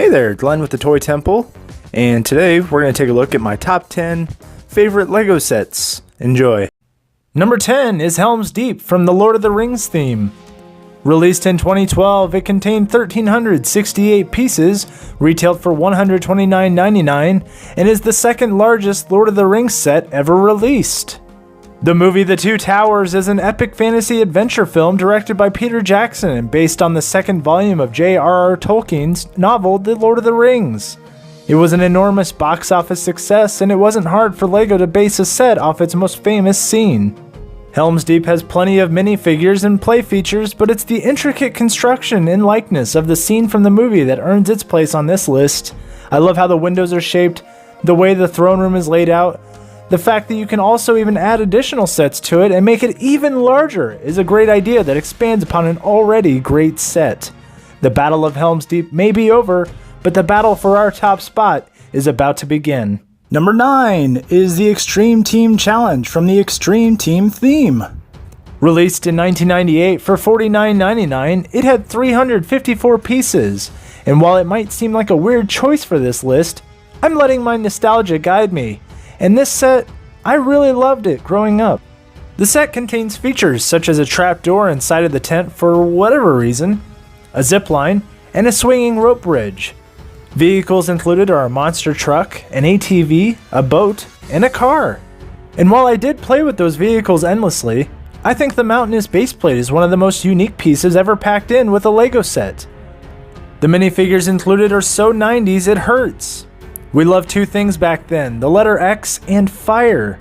Hey there, Glenn with the Toy Temple, and today we're going to take a look at my top 10 favorite LEGO sets. Enjoy. Number 10 is Helms Deep from the Lord of the Rings theme. Released in 2012, it contained 1,368 pieces, retailed for $129.99, and is the second largest Lord of the Rings set ever released. The movie The Two Towers is an epic fantasy adventure film directed by Peter Jackson and based on the second volume of J.R.R. Tolkien's novel The Lord of the Rings. It was an enormous box office success, and it wasn't hard for LEGO to base a set off its most famous scene. Helms Deep has plenty of minifigures and play features, but it's the intricate construction and likeness of the scene from the movie that earns its place on this list. I love how the windows are shaped, the way the throne room is laid out. The fact that you can also even add additional sets to it and make it even larger is a great idea that expands upon an already great set. The Battle of Helms Deep may be over, but the battle for our top spot is about to begin. Number 9 is the Extreme Team Challenge from the Extreme Team theme. Released in 1998 for $49.99, it had 354 pieces, and while it might seem like a weird choice for this list, I'm letting my nostalgia guide me. And this set, I really loved it growing up. The set contains features such as a trapdoor inside of the tent for whatever reason, a zip line, and a swinging rope bridge. Vehicles included are a monster truck, an ATV, a boat, and a car. And while I did play with those vehicles endlessly, I think the mountainous baseplate is one of the most unique pieces ever packed in with a LEGO set. The minifigures included are so 90s it hurts. We loved two things back then, the letter X and fire.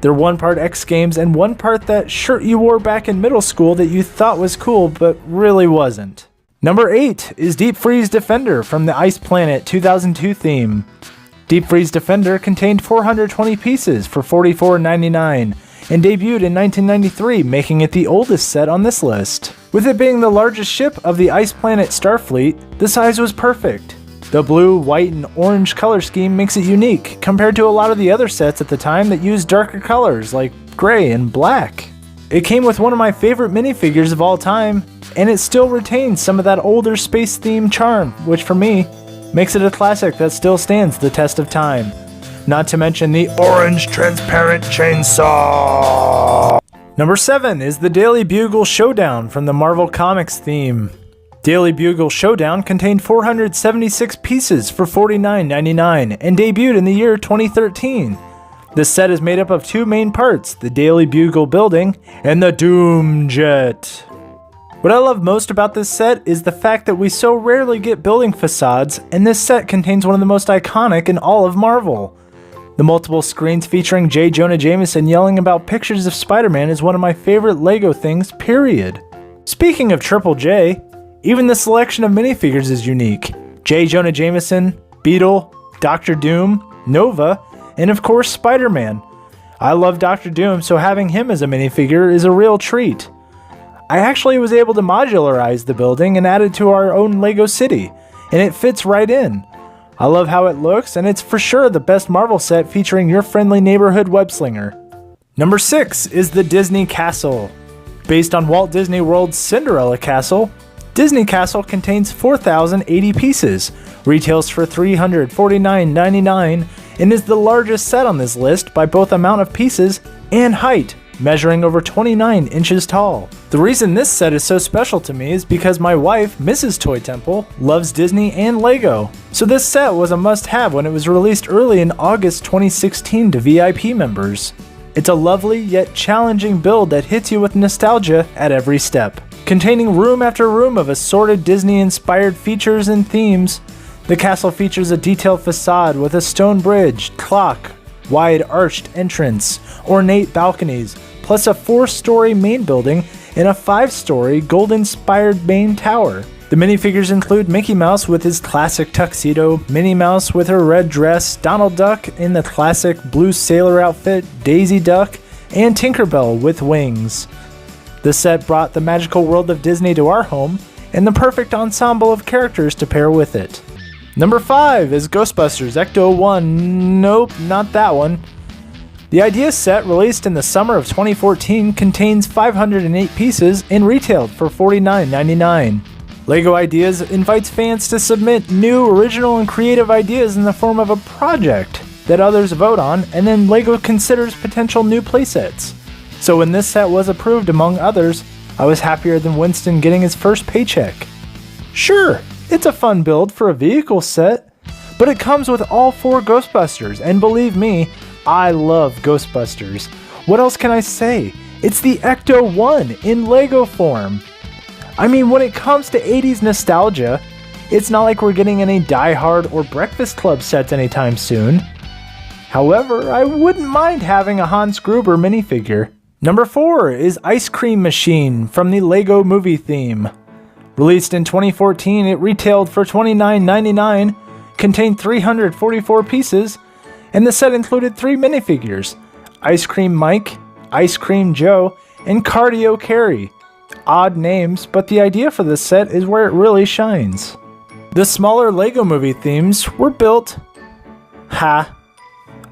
They're one part X Games and one part that shirt you wore back in middle school that you thought was cool but really wasn't. Number 8 is Deep Freeze Defender from the Ice Planet 2002 theme. Deep Freeze Defender contained 420 pieces for $44.99 and debuted in 1993, making it the oldest set on this list. With it being the largest ship of the Ice Planet Starfleet, the size was perfect. The blue, white, and orange color scheme makes it unique compared to a lot of the other sets at the time that used darker colors like gray and black. It came with one of my favorite minifigures of all time, and it still retains some of that older space theme charm, which for me makes it a classic that still stands the test of time. Not to mention the orange transparent chainsaw. Number 7 is the Daily Bugle Showdown from the Marvel Comics theme. Daily Bugle Showdown contained 476 pieces for $49.99 and debuted in the year 2013. This set is made up of two main parts, the Daily Bugle building and the Doom Jet. What I love most about this set is the fact that we so rarely get building facades, and this set contains one of the most iconic in all of Marvel. The multiple screens featuring J. Jonah Jameson yelling about pictures of Spider-Man is one of my favorite LEGO things, period. Speaking of Triple J, even the selection of minifigures is unique. J. Jonah Jameson, Beetle, Doctor Doom, Nova, and of course Spider-Man. I love Doctor Doom, so having him as a minifigure is a real treat. I actually was able to modularize the building and add it to our own LEGO city, and it fits right in. I love how it looks, and it's for sure the best Marvel set featuring your friendly neighborhood web-slinger. Number 6 is the Disney Castle. Based on Walt Disney World's Cinderella Castle, Disney Castle contains 4,080 pieces, retails for $349.99, and is the largest set on this list by both amount of pieces and height, measuring over 29 inches tall. The reason this set is so special to me is because my wife, Mrs. Toy Temple, loves Disney and LEGO, so this set was a must-have when it was released early in August 2016 to VIP members. It's a lovely yet challenging build that hits you with nostalgia at every step. Containing room after room of assorted Disney-inspired features and themes, the castle features a detailed facade with a stone bridge, clock, wide arched entrance, ornate balconies, plus a 4-story main building and a 5-story gold-inspired main tower. The minifigures include Mickey Mouse with his classic tuxedo, Minnie Mouse with her red dress, Donald Duck in the classic blue sailor outfit, Daisy Duck, and Tinkerbell with wings. The set brought the magical world of Disney to our home, and the perfect ensemble of characters to pair with it. Number 5 is Ghostbusters Ecto1. Nope, not that one. The Idea set, released in the summer of 2014, contains 508 pieces and retailed for $49.99. LEGO Ideas invites fans to submit new, original, and creative ideas in the form of a project that others vote on, and then LEGO considers potential new playsets. So when this set was approved among others, I was happier than Winston getting his first paycheck. Sure, it's a fun build for a vehicle set, but it comes with all 4 Ghostbusters, and believe me, I love Ghostbusters. What else can I say? It's the Ecto1 in LEGO form. I mean, when it comes to 80s nostalgia, it's not like we're getting any Die Hard or Breakfast Club sets anytime soon. However, I wouldn't mind having a Hans Gruber minifigure. Number 4 is Ice Cream Machine from the LEGO movie theme. Released in 2014, it retailed for $29.99, contained 344 pieces, and the set included 3 minifigures: Ice Cream Mike, Ice Cream Joe, and Cardio Carrie. Odd names, but the idea for this set is where it really shines. The smaller LEGO movie themes were built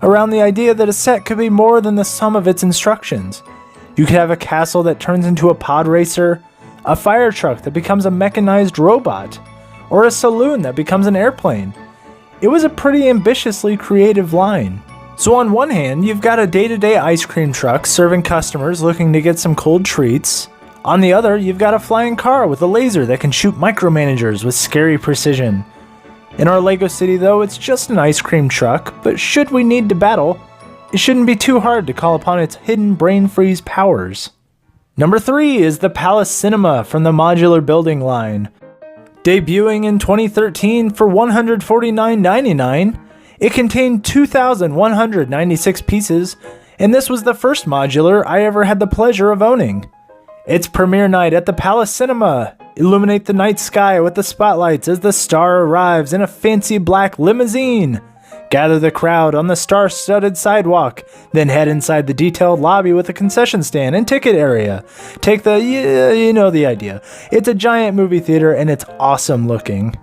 around the idea that a set could be more than the sum of its instructions. You could have a castle that turns into a pod racer, a fire truck that becomes a mechanized robot, or a saloon that becomes an airplane. It was a pretty ambitiously creative line. So on one hand, you've got a day-to-day ice cream truck serving customers looking to get some cold treats. On the other, you've got a flying car with a laser that can shoot micromanagers with scary precision. In our LEGO city though, it's just an ice cream truck, but should we need to battle, it shouldn't be too hard to call upon its hidden brain freeze powers. Number 3 is the Palace Cinema from the modular building line. Debuting in 2013 for $149.99, it contained 2,196 pieces, and this was the first modular I ever had the pleasure of owning. Its premiere night at the Palace Cinema. Illuminate the night sky with the spotlights as the star arrives in a fancy black limousine. Gather the crowd on the star-studded sidewalk, then head inside the detailed lobby with a concession stand and ticket area. Take the, you know the idea. It's a giant movie theater and it's awesome looking.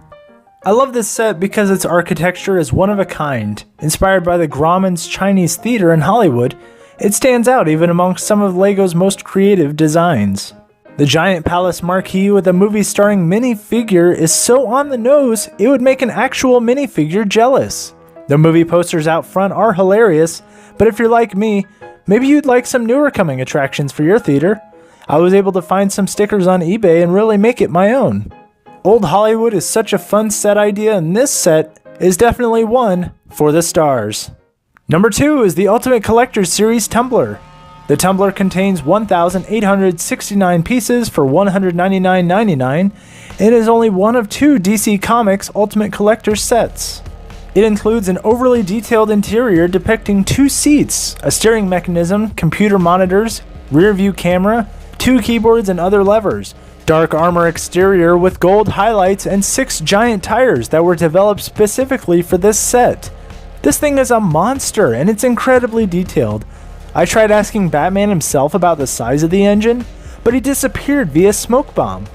I love this set because its architecture is one of a kind. Inspired by the Grauman's Chinese theater in Hollywood, it stands out even amongst some of LEGO's most creative designs. The giant palace marquee with a movie-starring minifigure is so on the nose, it would make an actual minifigure jealous. The movie posters out front are hilarious, but if you're like me, maybe you'd like some newer coming attractions for your theater. I was able to find some stickers on eBay and really make it my own. Old Hollywood is such a fun set idea, and this set is definitely one for the stars. Number 2 is the Ultimate Collector's Series Tumbler. The Tumbler contains 1,869 pieces for $199.99 and is only one of 2 DC Comics Ultimate Collector sets. It includes an overly detailed interior depicting 2 seats, a steering mechanism, computer monitors, rear view camera, 2 keyboards and other levers, dark armor exterior with gold highlights, and 6 giant tires that were developed specifically for this set. This thing is a monster and it's incredibly detailed. I tried asking Batman himself about the size of the engine, but he disappeared via smoke bomb.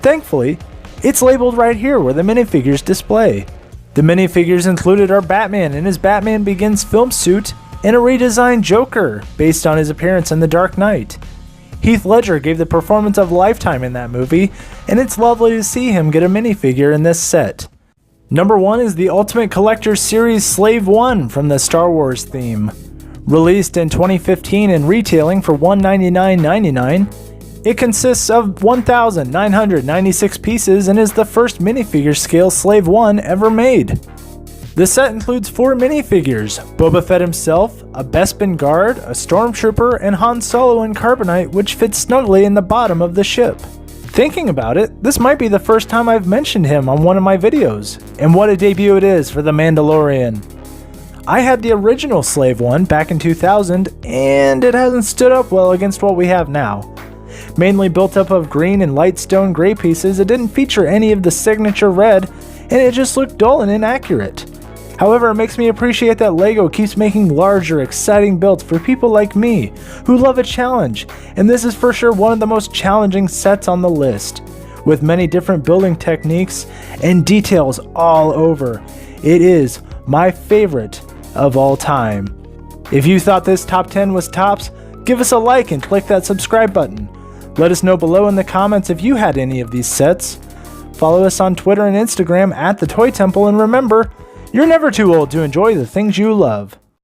Thankfully, it's labeled right here where the minifigures display. The minifigures included are Batman in his Batman Begins film suit and a redesigned Joker based on his appearance in The Dark Knight. Heath Ledger gave the performance of a lifetime in that movie, and it's lovely to see him get a minifigure in this set. Number 1 is the Ultimate Collector's Series Slave 1 from the Star Wars theme. Released in 2015 and retailing for $199.99, it consists of 1,996 pieces and is the first minifigure scale Slave 1 ever made. The set includes 4 minifigures, Boba Fett himself, a Bespin guard, a stormtrooper, and Han Solo in carbonite, which fits snugly in the bottom of the ship. Thinking about it, this might be the first time I've mentioned him on one of my videos, and what a debut it is for The Mandalorian. I had the original Slave 1 back in 2000, and it hasn't stood up well against what we have now. Mainly built up of green and light stone gray pieces, it didn't feature any of the signature red, and it just looked dull and inaccurate. However, it makes me appreciate that LEGO keeps making larger, exciting builds for people like me, who love a challenge, and this is for sure one of the most challenging sets on the list. With many different building techniques and details all over, it is my favorite of all time. If you thought this top 10 was tops, give us a like and click that subscribe button. Let us know below in the comments if you had any of these sets. Follow us on Twitter and Instagram at The Toy Temple, and remember, you're never too old to enjoy the things you love.